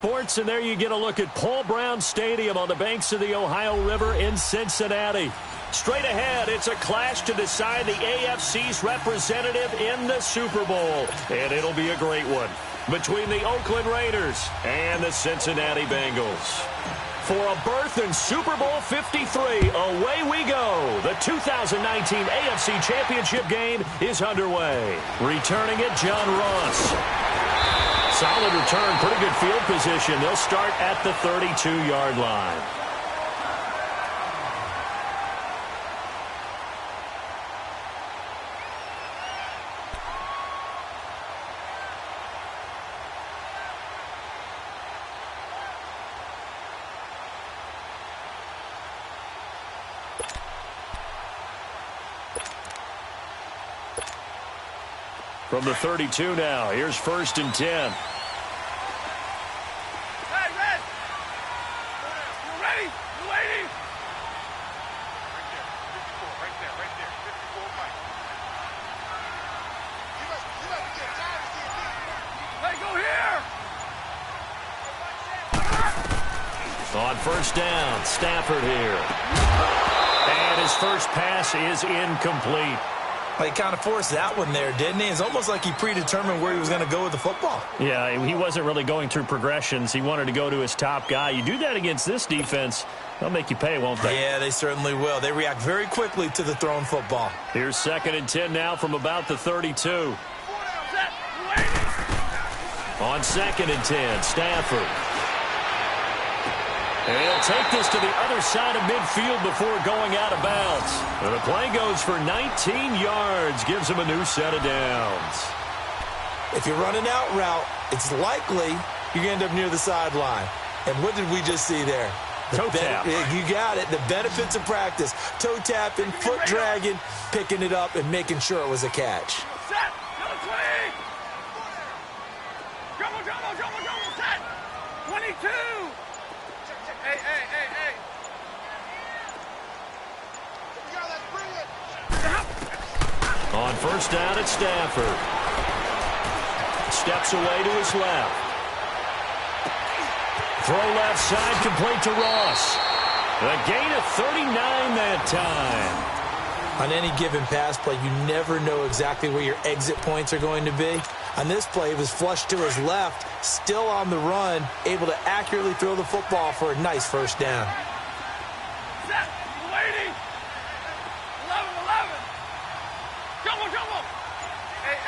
Sports, and there you get a look at Paul Brown Stadium on the banks of the Ohio River in Cincinnati. Straight ahead, it's a clash to decide the AFC's representative in the Super Bowl, and it'll be a great one between the Oakland Raiders and the Cincinnati Bengals. For a berth in Super Bowl 53, away we go. The 2019 AFC Championship game is underway. Returning it, John Ross. Solid return, pretty good field position. They'll start at the 32-yard line. From the 32 now, here's 1st and 10. Hey, Red! You ready? You waiting? Right there, 54, Mike. You like to get tired of seeing me. Hey, go here! On 1st down, Stafford here. And his first pass is incomplete. He kind of forced that one there, didn't he? It's almost like he predetermined where he was going to go with the football. Yeah, he wasn't really going through progressions. He wanted to go to his top guy. You do that against this defense, they'll make you pay, won't they? Yeah, they certainly will. They react very quickly to the thrown football. Here's 2nd and 10 now from about the 32. On 2nd and 10, Stafford. And he'll take this to the other side of midfield before going out of bounds. And the play goes for 19 yards, gives him a new set of downs. If you run an out route, it's likely you're going to end up near the sideline. And what did we just see there? Toe tap. You got it. The benefits of practice. Toe tapping, foot dragging, picking it up, and making sure it was a catch. Set! Number 20! Drumble, set! 22! Hey. Let's bring it. On 1st down at Stafford. Steps away to his left. Throw left side, complete to Ross. A gain of 39 that time. On any given pass play, you never know exactly where your exit points are going to be. On this play, it was flushed to his left, still on the run, able to accurately throw the football for a nice 1st down. Set! Waiting! 11! Jumble! Hey!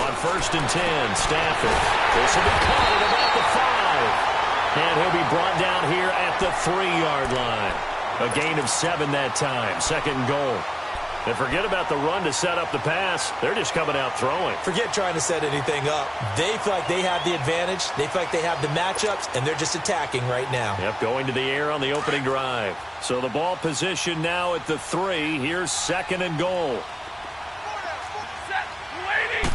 On 1st and 10, Stafford. This will be caught at about the 5. And he'll be brought down here at the 3-yard line. A gain of 7 that time. 2nd and goal. And forget about the run to set up the pass. They're just coming out throwing. Forget trying to set anything up. They feel like they have the advantage. They feel like they have the matchups, and they're just attacking right now. Yep, going to the air on the opening drive. So the ball position now at the 3. Here's 2nd and goal. Set! Waiting!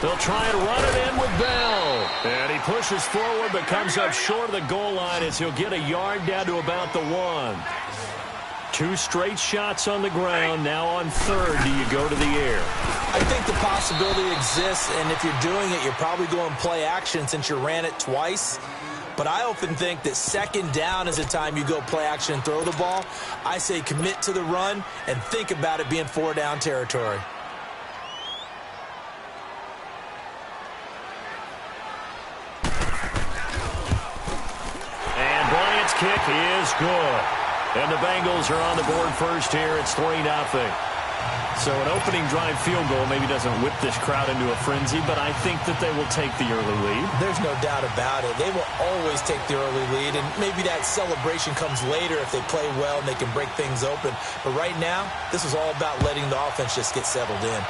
They'll try and run it in with Bell. And he pushes forward but comes up short of the goal line as he'll get a yard down to about the 1. 2 straight shots on the ground. Now on 3rd, do you go to the air? I think the possibility exists, and if you're doing it, you're probably going play action since you ran it twice. But I often think that 2nd down is the time you go play action and throw the ball. I say commit to the run and think about it being 4-down territory. And Bryant's kick is good. And the Bengals are on the board first here. It's 3-0. So an opening drive field goal maybe doesn't whip this crowd into a frenzy, but I think that they will take the early lead. There's no doubt about it. They will always take the early lead, and maybe that celebration comes later if they play well and they can break things open. But right now, this is all about letting the offense just get settled in.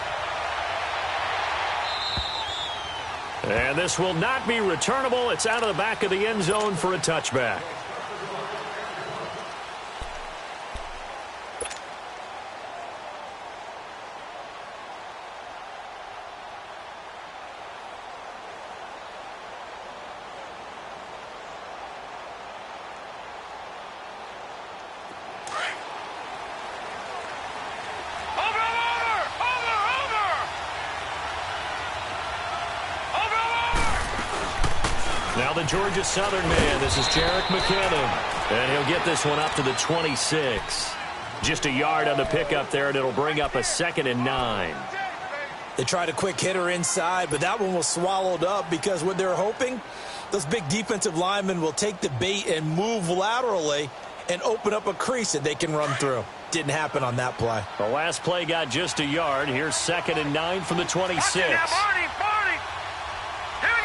And this will not be returnable. It's out of the back of the end zone for a touchback. Now the Georgia Southern man, this is Jarek McKinnon. And he'll get this one up to the 26. Just a yard on the pickup there, and it'll bring up a 2nd and 9. They tried a quick hitter inside, but that one was swallowed up because what they're hoping, those big defensive linemen will take the bait and move laterally and open up a crease that they can run through. Didn't happen on that play. The last play got just a yard. Here's 2nd and 9 from the 26. Here we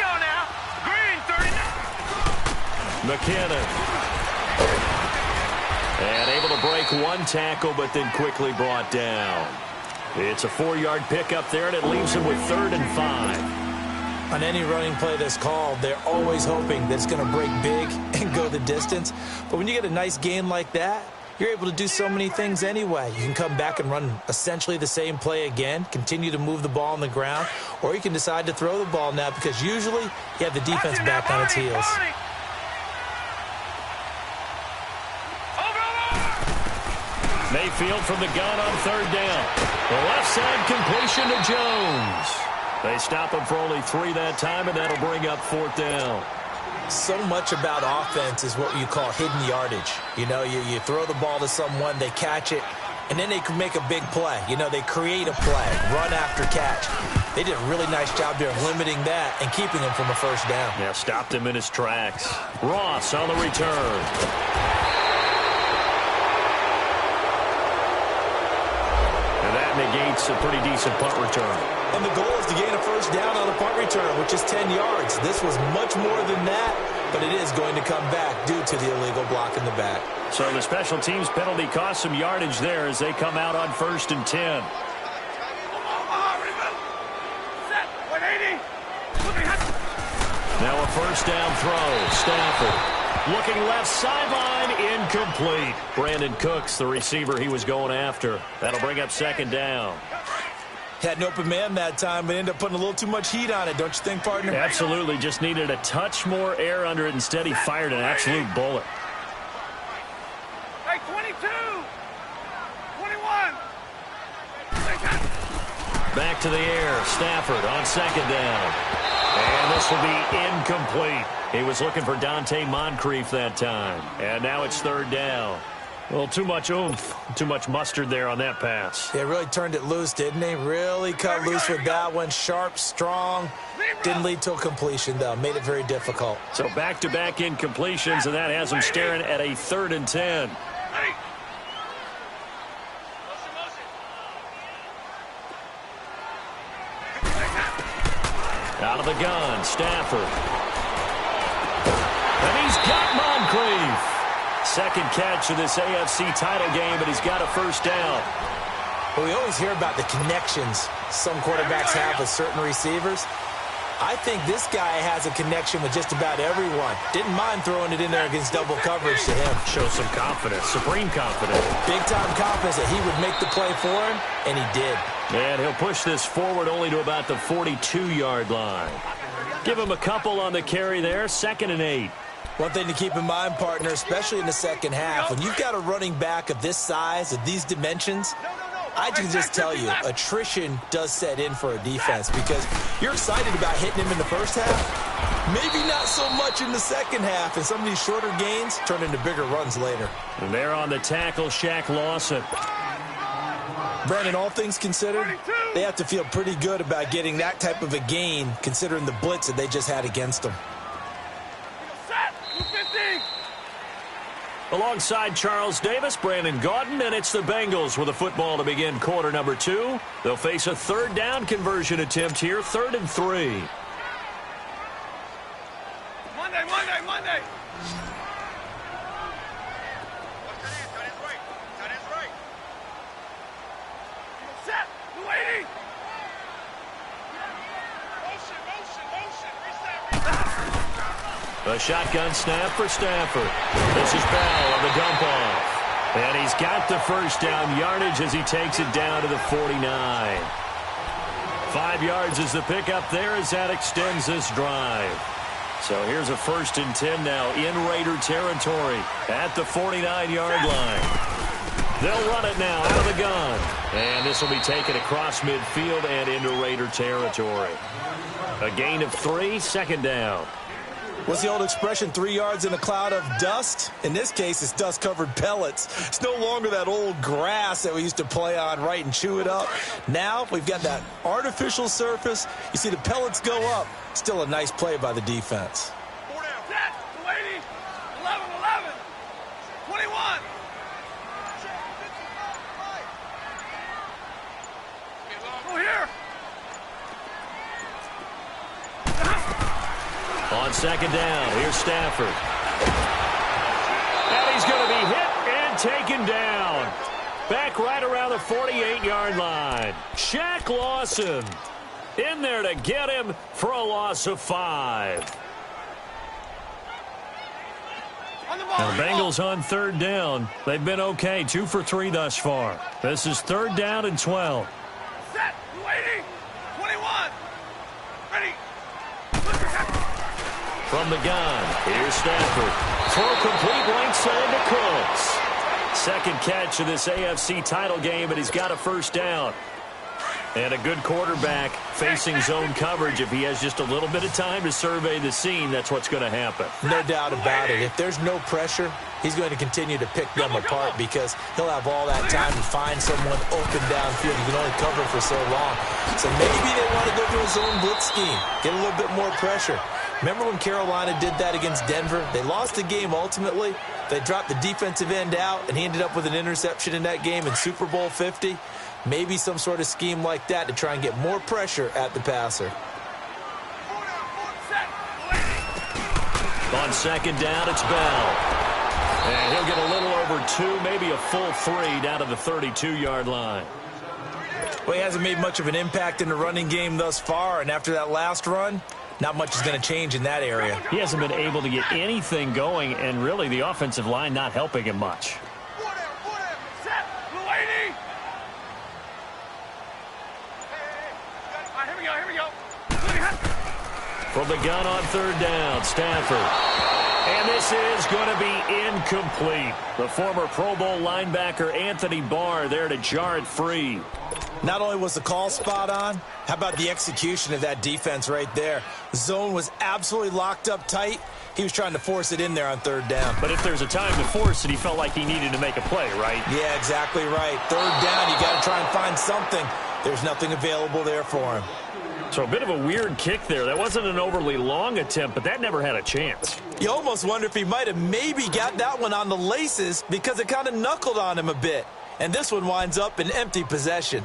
go now. Green, 39. McKinnon. And able to break one tackle, but then quickly brought down. It's a 4-yard pickup there, and it leaves him with 3rd and 5. On any running play that's called, they're always hoping that it's going to break big and go the distance. But when you get a nice gain like that, you're able to do so many things anyway. You can come back and run essentially the same play again, continue to move the ball on the ground, or you can decide to throw the ball now because usually you have the defense back on its heels. Mayfield from the gun on 3rd down. The left side completion to Jones. They stop him for only 3 that time, and that'll bring up 4th down. So much about offense is what you call hidden yardage. You know, you throw the ball to someone, they catch it, and then they can make a big play. You know, they create a play, run after catch. They did a really nice job there of limiting that and keeping him from a 1st down. Yeah, stopped him in his tracks. Ross on the return. That negates a pretty decent punt return. And the goal is to gain a 1st down on a punt return, which is 10 yards. This was much more than that, but it is going to come back due to the illegal block in the back. So the special teams penalty cost some yardage there as they come out on 1st and 10. Now a 1st down throw. Stafford. Looking left sideline, incomplete. Brandon Cooks, the receiver he was going after. That'll bring up 2nd down. Had an open man that time, but ended up putting a little too much heat on it, don't you think, partner? Absolutely. Just needed a touch more air under it. Instead, he fired an absolute bullet. Hey, 22. 21. Back to the air. Stafford on 2nd down. And this will be incomplete. He was looking for Dante Moncrief that time. And now it's 3rd down. Well, too much oomph, too much mustard there on that pass. They really turned it loose, didn't they? Really cut loose with that one. Sharp, strong. Didn't lead to a completion, though. Made it very difficult. So back-to-back incompletions, and that has him staring at a 3rd and 10. Out of the gun, Stafford. And he's got Moncrief. 2nd catch of this AFC title game, but he's got a 1st down. Well, we always hear about the connections some quarterbacks have with certain receivers. I think this guy has a connection with just about everyone. Didn't mind throwing it in there against double coverage to him. Shows some confidence, supreme confidence. Big-time confidence that he would make the play for him, and he did. And he'll push this forward only to about the 42-yard line. Give him a couple on the carry there, 2nd and 8. One thing to keep in mind, partner, especially in the second half, when you've got a running back of this size, of these dimensions, I can just tell you, attrition does set in for a defense because you're excited about hitting him in the first half. Maybe not so much in the second half, and some of these shorter gains turn into bigger runs later. And there on the tackle, Shaq Lawson. Brandon, all things considered, they have to feel pretty good about getting that type of a gain considering the blitz that they just had against them. Alongside Charles Davis, Brandon Gaudin, and it's the Bengals with a football to begin quarter number 2. They'll face a 3rd down conversion attempt here, 3rd and 3. Monday. Set. Waiting. A shotgun snap for Stafford. This is Bell on the dump off. And he's got the 1st down yardage as he takes it down to the 49. 5 yards is the pickup there as that extends this drive. So here's a 1st and 10 now in Raider territory at the 49-yard line. They'll run it now out of the gun. And this will be taken across midfield and into Raider territory. A gain of 3, 2nd down. What's the old expression, 3 yards in a cloud of dust? In this case, it's dust-covered pellets. It's no longer that old grass that we used to play on, right, and chew it up. Now we've got that artificial surface. You see the pellets go up. Still a nice play by the defense. 4 down. Set. 280. 11, 11. 21. Go here. On second down, here's Stafford. And he's going to be hit and taken down. Back right around the 48-yard line. Shaq Lawson in there to get him for a loss of 5. Now, the Bengals on third down. They've been okay, 2 for 3 thus far. This is 3rd down and 12. Set. 280. 21. Ready. From the gun, here's Stafford. Throw complete right side to Cooks. Second catch of this AFC title game, and he's got a first down. And a good quarterback facing zone coverage. If he has just a little bit of time to survey the scene, that's what's going to happen. No doubt about it. If there's no pressure, he's going to continue to pick them apart because he'll have all that time to find someone open downfield. He can only cover for so long. So maybe they want to go to a zone blitz scheme, get a little bit more pressure. Remember when Carolina did that against Denver? They lost the game ultimately. They dropped the defensive end out, and he ended up with an interception in that game in Super Bowl 50. Maybe some sort of scheme like that to try and get more pressure at the passer. On second down, it's Bell. And he'll get a little over 2, maybe a full 3 down to the 32-yard line. Well, he hasn't made much of an impact in the running game thus far, and after that last run, not much is going to change in that area. He hasn't been able to get anything going, and really the offensive line not helping him much. Set. 280. Here we go. From the gun on third down, Stafford. And this is going to be incomplete. The former Pro Bowl linebacker Anthony Barr there to jar it free. Not only was the call spot on, how about the execution of that defense right there? The zone was absolutely locked up tight. He was trying to force it in there on third down. But if there's a time to force it, he felt like he needed to make a play, right? Yeah, exactly right. Third down, you got to try and find something. There's nothing available there for him. So a bit of a weird kick there. That wasn't an overly long attempt, but that never had a chance. You almost wonder if he might have maybe got that one on the laces because it kind of knuckled on him a bit. And this one winds up in empty possession.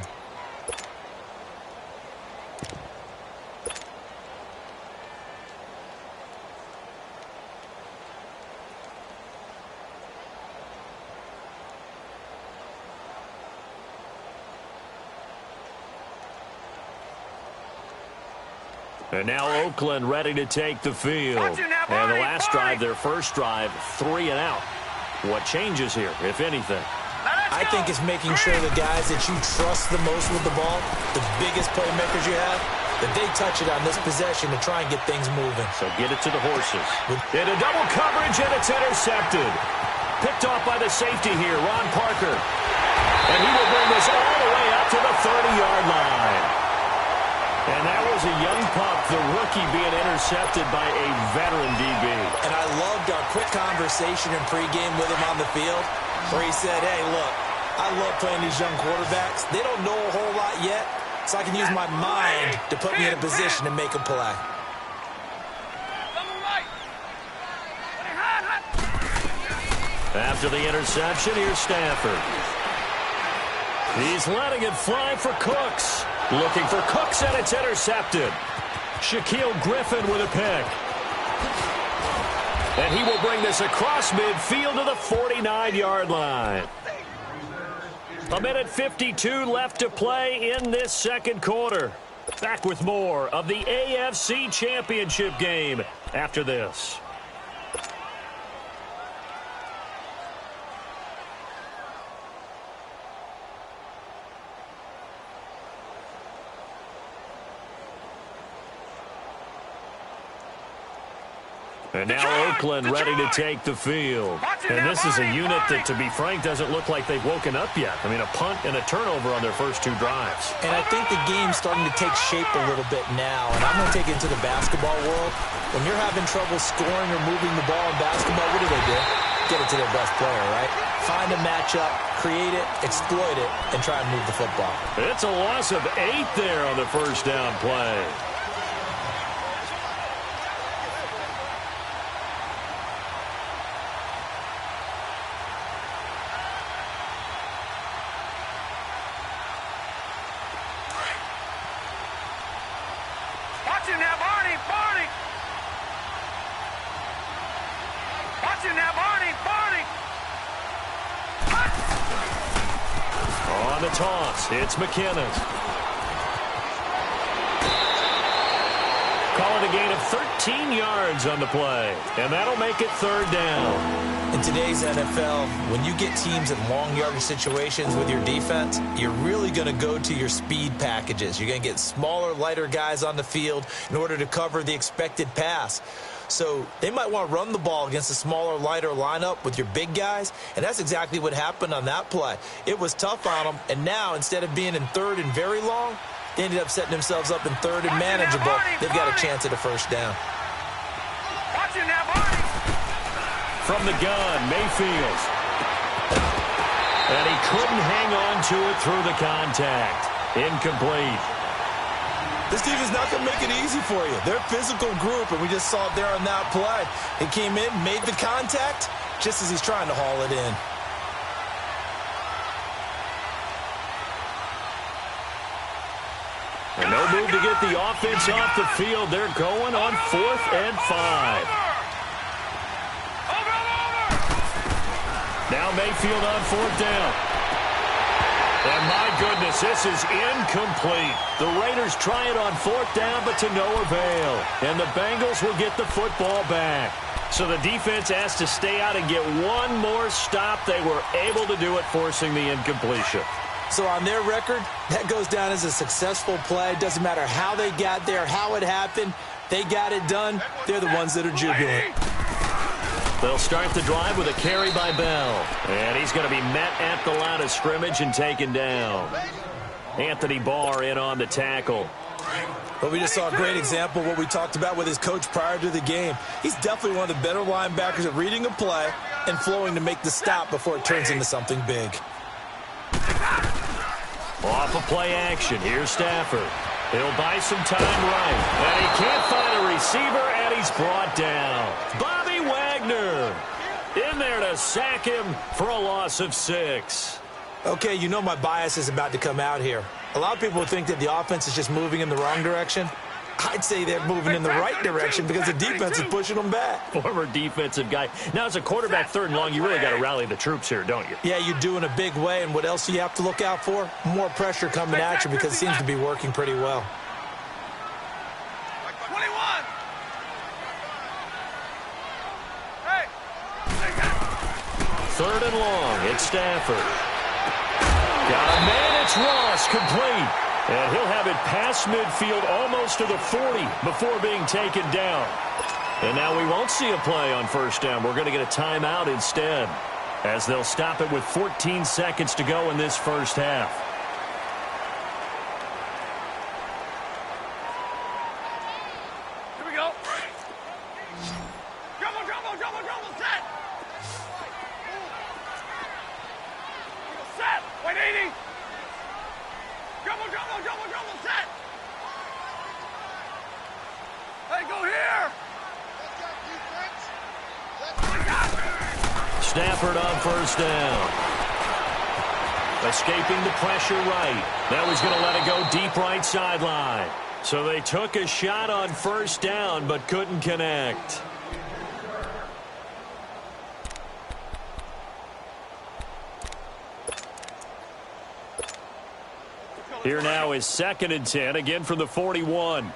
And now Oakland ready to take the field. And the last drive, their first drive, 3 and out. What changes here, if anything? I think it's making sure the guys that you trust the most with the ball, the biggest playmakers you have, that they touch it on this possession to try and get things moving. So get it to the horses. In a double coverage, and it's intercepted. Picked off by the safety here, Ron Parker. And he will bring this all the way up to the 30-yard line. And that was a young pup, the rookie being intercepted by a veteran DB. And I loved our quick conversation in pregame with him on the field where he said, hey, look, I love playing these young quarterbacks. They don't know a whole lot yet, so I can use my mind to put me in a position to make a play. After the interception, here's Stafford. He's letting it fly for Cooks. Looking for Cooks, and it's intercepted. Shaquille Griffin with a pick. And he will bring this across midfield to the 49-yard line. 1:52 left to play in this second quarter. Back with more of the AFC Championship game after this. And now Oakland ready to take the field. And this is a unit that, to be frank, doesn't look like they've woken up yet. I mean, a punt and a turnover on their first 2 drives. And I think the game's starting to take shape a little bit now. And I'm going to take it into the basketball world. When you're having trouble scoring or moving the ball in basketball, what do? Get it to their best player, right? Find a matchup, create it, exploit it, and try and move the football. It's a loss of 8 there on the first down play. On the toss, it's McKinnon. Call it a gain of 13 yards on the play, and that'll make it 3rd down. In today's NFL, when you get teams in long yardage situations with your defense, you're really going to go to your speed packages. You're going to get smaller, lighter guys on the field in order to cover the expected pass. So they might want to run the ball against a smaller, lighter lineup with your big guys, and that's exactly what happened on that play. It was tough on them, and now instead of being in 3rd and very long, they ended up setting themselves up in 3rd and manageable. They've got a chance at a first down. From the gun, Mayfield. And he couldn't hang on to it through the contact. Incomplete. This team is not going to make it easy for you. They're a physical group, and we just saw it there on that play. He came in, made the contact, just as he's trying to haul it in. And no move to get the offense off the field. They're going on 4th and 5. Now Mayfield on 4th down. And my goodness, this is incomplete. The Raiders try it on 4th down, but to no avail. And the Bengals will get the football back. So the defense has to stay out and get one more stop. They were able to do it, forcing the incompletion. So on their record, that goes down as a successful play. Doesn't matter how they got there, how it happened. They got it done. They're the ones that are jubilant. They'll start the drive with a carry by Bell. And he's going to be met at the line of scrimmage and taken down. Anthony Barr in on the tackle. But we just saw a great example of what we talked about with his coach prior to the game. He's definitely one of the better linebackers at reading a play and flowing to make the stop before it turns into something big. Off of play action, here's Stafford. He'll buy some time right. And he can't find a receiver, and he's brought down. Bobby Wagner in there to sack him for a loss of 6. Okay, you know my bias is about to come out here. A lot of people think that the offense is just moving in the wrong direction. I'd say they're moving in the right direction because the defense is pushing them back. Former defensive guy. Now, as a quarterback 3rd and long, you really got to rally the troops here, don't you? Yeah, you do in a big way. And what else do you have to look out for? More pressure coming at you because it seems to be working pretty well. 21. Hey. 3rd and long. It's Stafford. Got a man. It's Ross, complete. And he'll have it past midfield almost to the 40 before being taken down. And now we won't see a play on 1st down. We're going to get a timeout instead, as they'll stop it with 14 seconds to go in this first half. Here we go. Dribble, set. Set. Wait, 80. Dribble, set. Hey, go here. Stafford on 1st down. Escaping the pressure right. Now he's going to let it go deep right sideline. So they took a shot on 1st down, but couldn't connect. Here now is 2nd and 10, again from the 41.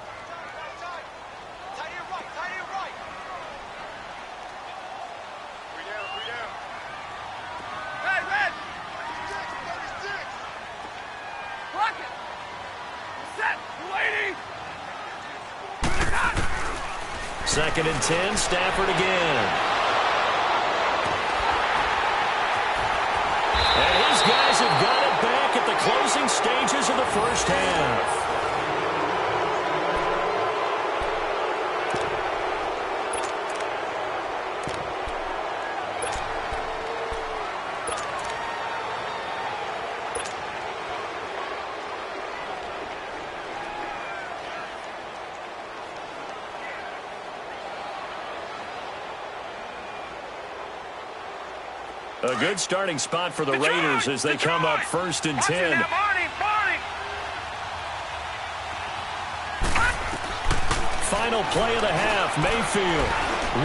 Hey, red. Block it. Set. 280. 2nd and 10, Stafford again. And his guys have got it back at the closing stages of the first half. A good starting spot for the Raiders as they come up 1st and 10. Final play of the half. Mayfield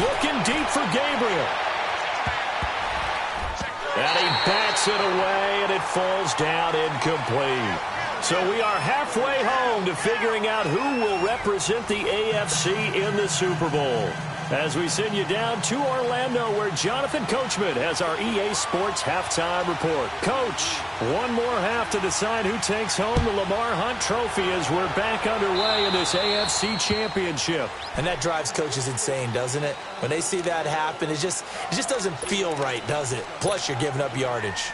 looking deep for Gabriel. And he bats it away, and it falls down incomplete. So we are halfway home to figuring out who will represent the AFC in the Super Bowl. As we send you down to Orlando, where Jonathan Coachman has our EA Sports halftime report. Coach, one more half to decide who takes home the Lamar Hunt Trophy as we're back underway in this AFC Championship. And that drives coaches insane, doesn't it? When they see that happen, it just doesn't feel right, does it? Plus, you're giving up yardage.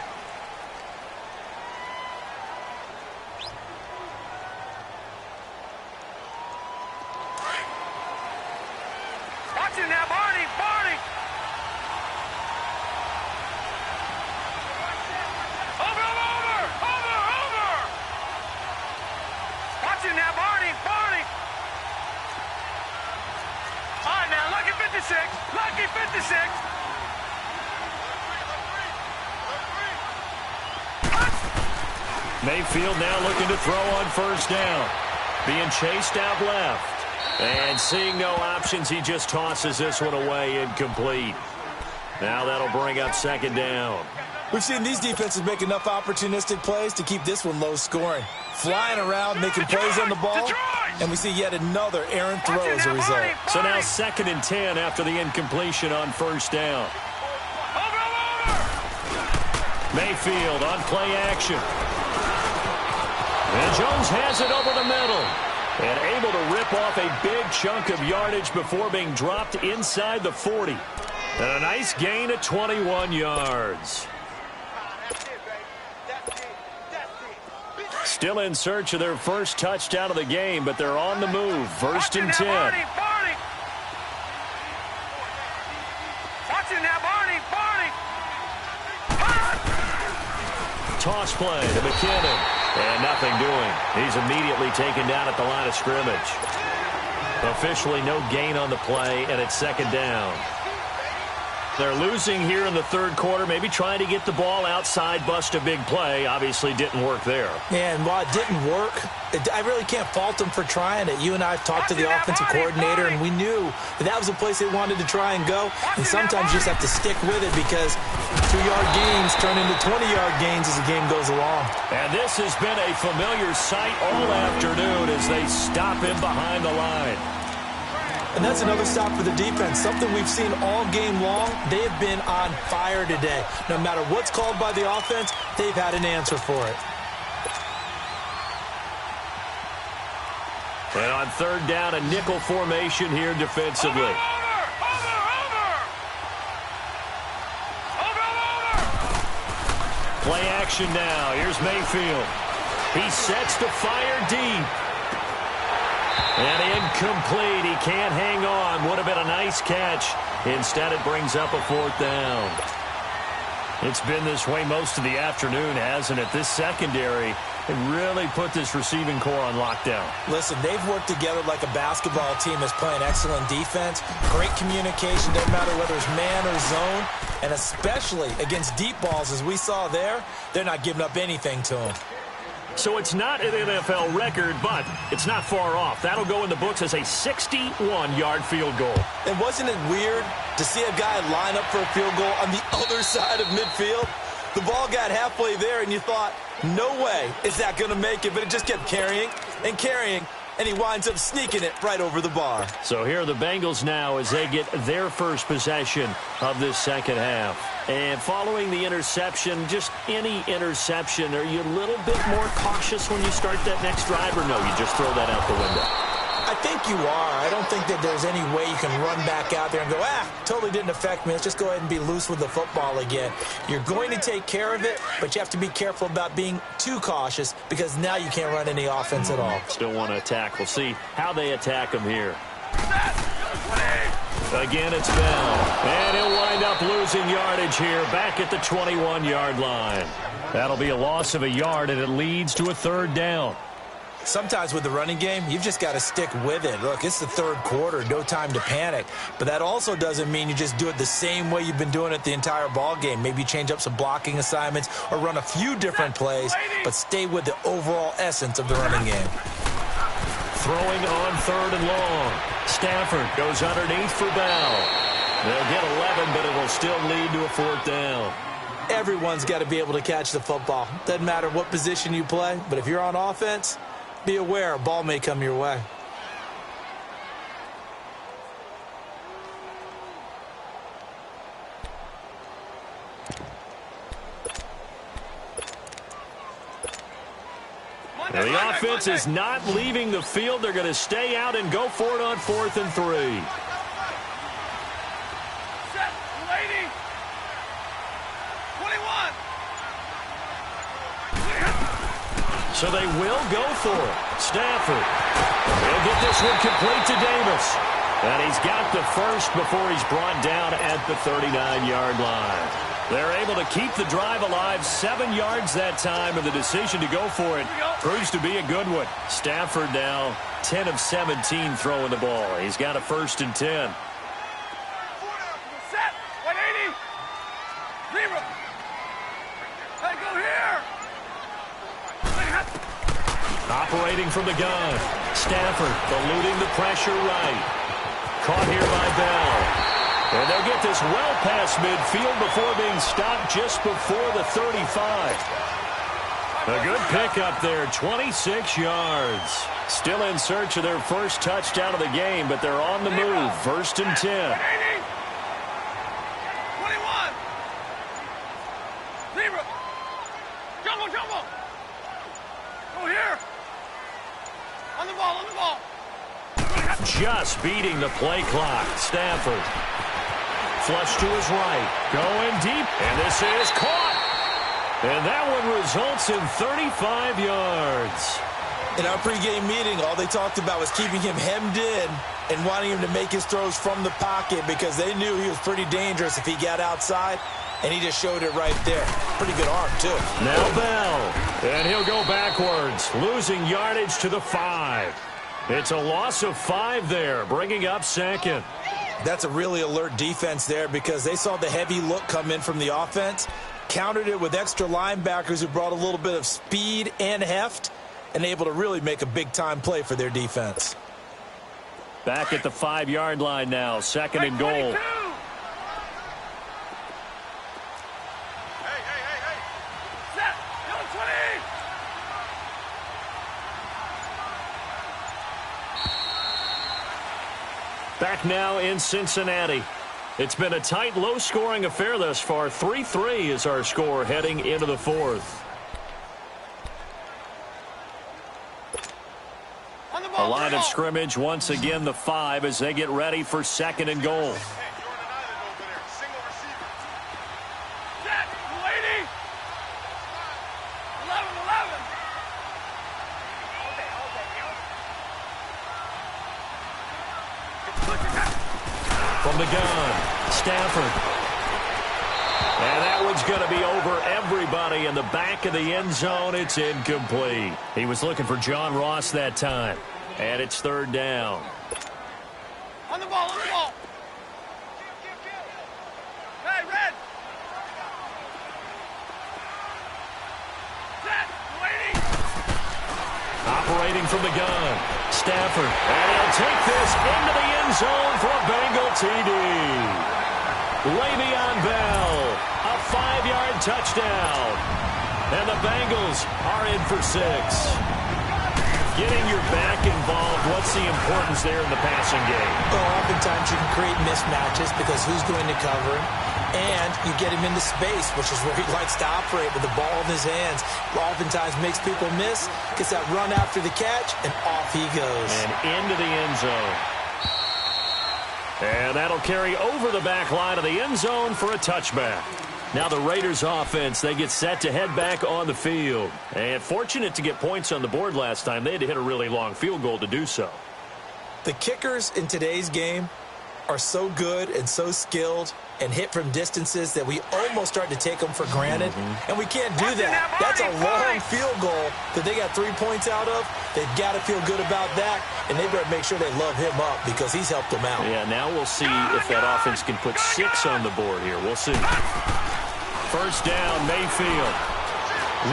Lucky 56. Mayfield now looking to throw on 1st down. Being chased out left. And seeing no options, he just tosses this one away, incomplete. Now that'll bring up 2nd down. We've seen these defenses make enough opportunistic plays to keep this one low scoring. Flying around, making plays on the ball, and we see yet another errant throw as a result. So now 2nd and 10 after the incompletion on 1st down. Mayfield on play action. And Jones has it over the middle. And able to rip off a big chunk of yardage before being dropped inside the 40. And a nice gain of 21 yards. Still in search of their first touchdown of the game, but they're on the move. 1st and 10. Toss play to McKinnon. And nothing doing. He's immediately taken down at the line of scrimmage. Officially no gain on the play, and it's 2nd down. They're losing here in the 3rd quarter, maybe trying to get the ball outside, bust a big play. Obviously didn't work there. Yeah, and while it didn't work, I really can't fault them for trying it. You and I have talked to the offensive coordinator, and we knew that was a place they wanted to try and go. And sometimes you just have to stick with it because 2-yard gains turn into 20-yard gains as the game goes along. And this has been a familiar sight all afternoon as they stop him behind the line. And that's another stop for the defense, something we've seen all game long. They have been on fire today. No matter what's called by the offense, they've had an answer for it. And on 3rd down, a nickel formation here defensively. Play action now. Here's Mayfield. He sets to fire deep. And incomplete. He can't hang on. Would have been a nice catch. Instead, it brings up a 4th down. It's been this way most of the afternoon, hasn't it? This secondary really put this receiving core on lockdown. Listen, they've worked together like a basketball team that's playing excellent defense. Great communication, doesn't matter whether it's man or zone. And especially against deep balls, as we saw there, they're not giving up anything to them. So it's not an NFL record, but it's not far off. That'll go in the books as a 61-yard field goal. And wasn't it weird to see a guy line up for a field goal on the other side of midfield? The ball got halfway there, and you thought, no way is that going to make it, but it just kept carrying and carrying, and he winds up sneaking it right over the bar. So here are the Bengals now as they get their first possession of this 2nd half. And following the interception, just any interception, are you a little bit more cautious when you start that next drive, or no, you just throw that out the window? I think you are. I don't think that there's any way you can run back out there and go, totally didn't affect me. Let's just go ahead and be loose with the football again. You're going to take care of it, but you have to be careful about being too cautious because now you can't run any offense at all. Still want to attack. We'll see how they attack him here. Again, it's Bell. And he'll wind up losing yardage here back at the 21-yard line. That'll be a loss of a yard, and it leads to a third down. Sometimes with the running game, you've just got to stick with it. Look, it's the third quarter, no time to panic. But that also doesn't mean you just do it the same way you've been doing it the entire ball game. Maybe you change up some blocking assignments or run a few different plays, but stay with the overall essence of the running game. Throwing on third and long. Stafford goes underneath for Bell. They'll get 11, but it'll still lead to a fourth down. Everyone's got to be able to catch the football. Doesn't matter what position you play, but if you're on offense, be aware a ball may come your way. The offense is not leaving the field. They're going to stay out and go for it on 4th and 3. Set, lady. 21. So they will go for it. Stafford. He'll get this one complete to Davis. And he's got the first before he's brought down at the 39-yard line. They're able to keep the drive alive, 7 yards that time, and the decision to go for it proves to be a good one. Stafford now 10 of 17 throwing the ball. He's got a 1st and 10. Set, 180. Zero. Hey, go here. Operating from the gun. Stafford eluding the pressure right. Caught here by Bell. And they'll get this well past midfield before being stopped just before the 35. A good pickup there, 26 yards. Still in search of their first touchdown of the game, but they're on the move. 1st and 10. 21. Zero. Jumbo, jumbo. Go here. On the ball, on the ball. Just beating the play clock. Stafford. Flush to his right. Going deep. And this is caught. And that one results in 35 yards. In our pregame meeting, all they talked about was keeping him hemmed in and wanting him to make his throws from the pocket because they knew he was pretty dangerous if he got outside, and he just showed it right there. Pretty good arm, too. Now Bell. And he'll go backwards, losing yardage to the 5. It's a loss of 5 there, bringing up 2nd. That's a really alert defense there because they saw the heavy look come in from the offense, countered it with extra linebackers who brought a little bit of speed and heft, and able to really make a big-time play for their defense. Back at the 5-yard line now, 2nd and goal. Hey. Set, number 20. Back now in Cincinnati. It's been a tight, low-scoring affair thus far. 3-3 is our score heading into the 4th. A line of scrimmage, once again the 5 as they get ready for 2nd and goal. Set, lady. 11. From the gun, Stafford. And that one's going to be over everybody in the back of the end zone. It's incomplete. He was looking for John Ross that time. And it's 3rd down. On the ball, on the ball. Hey, red. Set, lady. Operating from the gun, Stafford. And he'll take this into the end zone for a Bengal TD. Le'Veon Bell, a 5-yard touchdown. And the Bengals are in for 6. Getting your back involved, what's the importance there in the passing game? Well, oftentimes you can create mismatches because who's going to cover him? And you get him into space, which is where he likes to operate with the ball in his hands. Oftentimes makes people miss, gets that run after the catch, and off he goes. And into the end zone. And that'll carry over the back line of the end zone for a touchback. Now the Raiders offense, they get set to head back on the field. And fortunate to get points on the board last time. They had to hit a really long field goal to do so. The kickers in today's game are so good and so skilled and hit from distances that we almost start to take them for granted. And we can't do that. That's a long field goal that they got 3 points out of. They've got to feel good about that, and they better make sure they love him up because he's helped them out. Yeah, now we'll see if that offense can put 6 on the board here. We'll see. First down, Mayfield.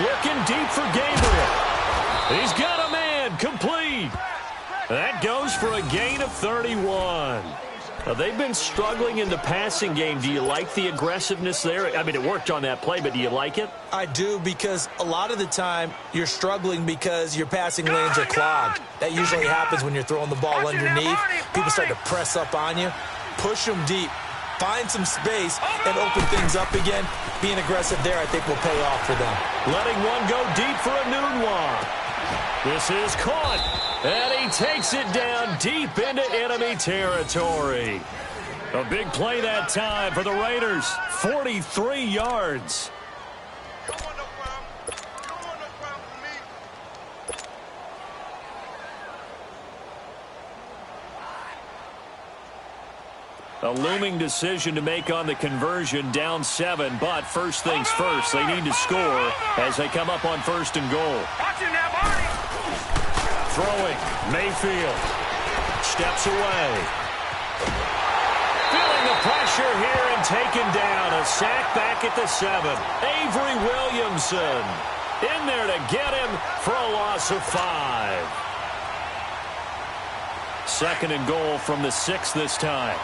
Looking deep for Gabriel. He's got a man, complete. That goes for a gain of 31. Now, they've been struggling in the passing game. Do you like the aggressiveness there? I mean, it worked on that play, but do you like it? I do, because a lot of the time you're struggling because your passing lanes are clogged. That usually happens when you're throwing the ball underneath. People start to press up on you. Push them deep. Find some space and open things up again. Being aggressive there, I think, will pay off for them. Letting one go deep for a noon one. This is caught, and he takes it down deep into enemy territory. A big play that time for the Raiders. 43 yards. A looming decision to make on the conversion, down 7, but first things first, they need to score as they come up on 1st and goal. Throwing, Mayfield steps away. Feeling the pressure here and taken down. A sack back at the 7. Avery Williamson in there to get him for a loss of 5. 2nd and goal from the 6 this time.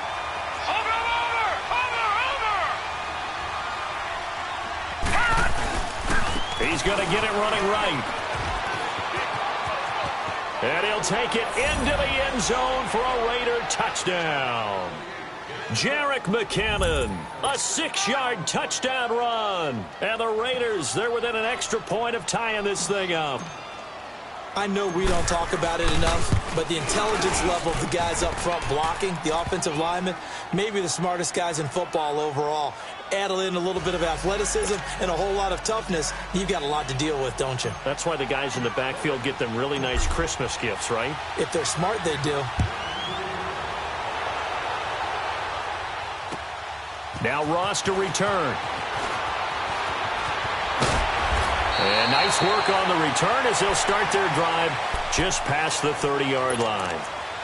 He's going to get it running right. And he'll take it into the end zone for a Raider touchdown. Jerick McKinnon, a 6-yard touchdown run. And the Raiders, they're within an extra point of tying this thing up. I know we don't talk about it enough, but the intelligence level of the guys up front blocking, the offensive linemen, maybe the smartest guys in football overall. Add in a little bit of athleticism and a whole lot of toughness, you've got a lot to deal with, don't you? That's why the guys in the backfield get them really nice Christmas gifts, right? If they're smart, they do. Now Ross to return. And nice work on the return as they'll start their drive just past the 30-yard line.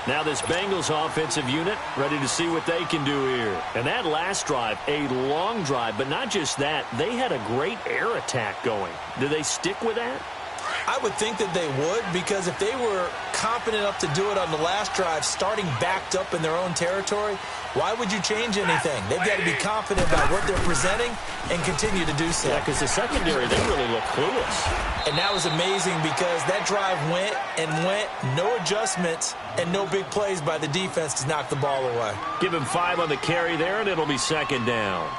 Now this Bengals offensive unit ready to see what they can do here. And that last drive, a long drive, but not just that. They had a great air attack going. Do they stick with that? I would think that they would, because if they were confident enough to do it on the last drive, starting backed up in their own territory, why would you change anything? They've got to be confident about what they're presenting and continue to do so. Yeah, because the secondary, they really look clueless. And that was amazing because that drive went and went, no adjustments, and no big plays by the defense to knock the ball away. Give him 5 on the carry there, and it'll be 2nd down.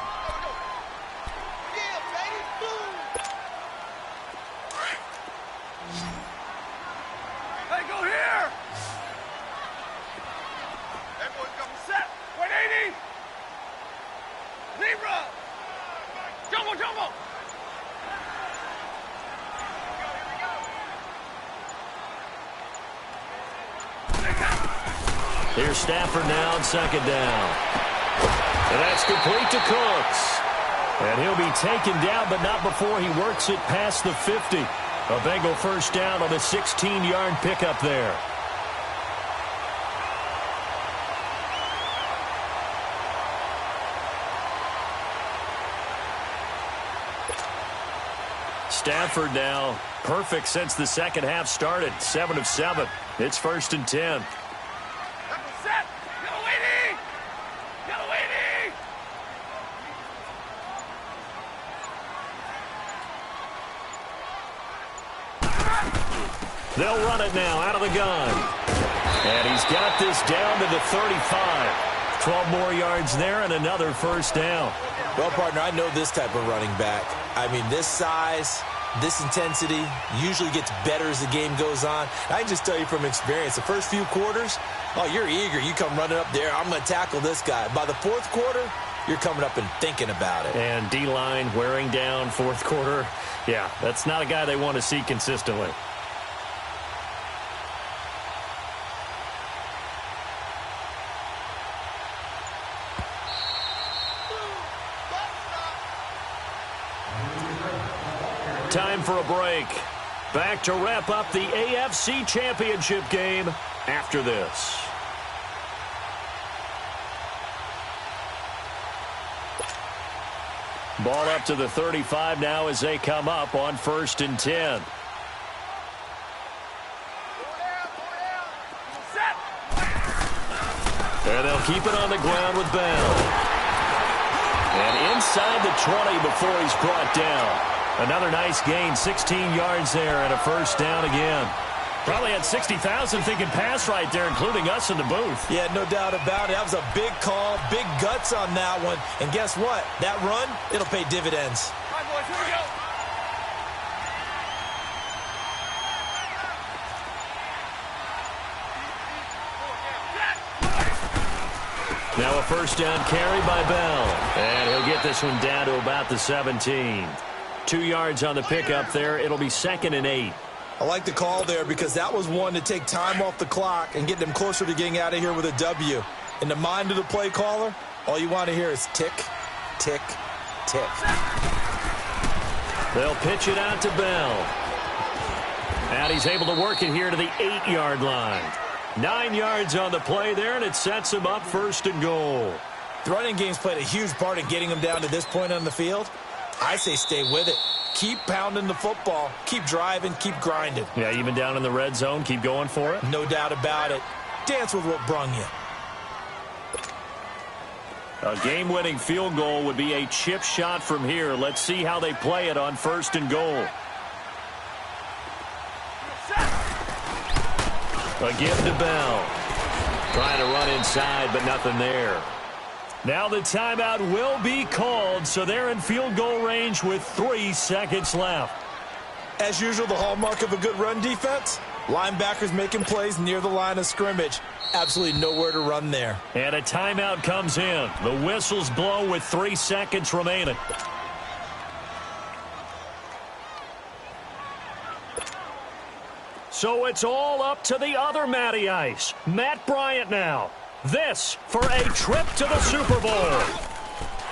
Here's Stafford now on 2nd down. And that's complete to Cooks. And he'll be taken down, but not before he works it past the 50. A Bengal first down on a 16-yard pickup there. Stafford now perfect since the second half started. 7 of 7. It's 1st and 10. They'll run it now out of the gun. And he's got this down to the 35. 12 more yards there and another first down. Well, partner, I know this type of running back. I mean, this size, this intensity usually gets better as the game goes on. I can just tell you from experience, the first few quarters, oh, you're eager. You come running up there, I'm going to tackle this guy. By the fourth quarter, you're coming up and thinking about it. And D-line wearing down fourth quarter. Yeah, that's not a guy they want to see consistently. Time for a break. Back to wrap up the AFC Championship game after this. Ball up to the 35 now as they come up on 1st and 10. And they'll keep it on the ground with Bell. And inside the 20 before he's brought down. Another nice gain, 16 yards there and a first down again. Probably had 60,000 thinking pass right there, including us in the booth. Yeah, no doubt about it. That was a big call, big guts on that one. And guess what? That run, it'll pay dividends. All right, boys, here we go. Now a first down carry by Bell. And he'll get this one down to about the 17. 2 yards on the pickup there. It'll be 2nd and 8. I like the call there because that was one to take time off the clock and get them closer to getting out of here with a W. In the mind of the play caller, all you want to hear is tick, tick, tick. They'll pitch it out to Bell. And he's able to work it here to the 8-yard line. 9 yards on the play there, and it sets him up 1st and goal. The running game's played a huge part in getting them down to this point on the field. I say stay with it. Keep pounding the football. Keep driving. Keep grinding. Yeah, even down in the red zone, keep going for it. No doubt about it. Dance with what brung you. A game-winning field goal would be a chip shot from here. Let's see how they play it on 1st and goal. A give to Bell. Trying to run inside, but nothing there. Now the timeout will be called, so they're in field goal range with 3 seconds left. As usual, the hallmark of a good run defense, linebackers making plays near the line of scrimmage. Absolutely nowhere to run there. And a timeout comes in. The whistles blow with 3 seconds remaining. So it's all up to the other Matty Ice. Matt Bryant now. This for a trip to the Super Bowl.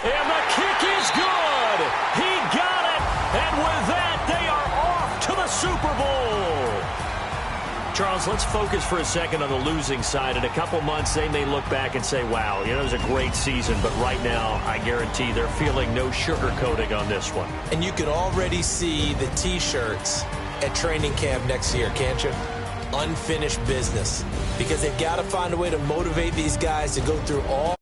And the kick is good. He got it. And with that, they are off to the Super Bowl. Charles, let's focus for a second on the losing side. In a couple months, they may look back and say, wow, it was a great season. But right now, I guarantee they're feeling no sugarcoating on this one. And you can already see the T-shirts at training camp next year, can't you? Unfinished business, because they've got to find a way to motivate these guys to go through all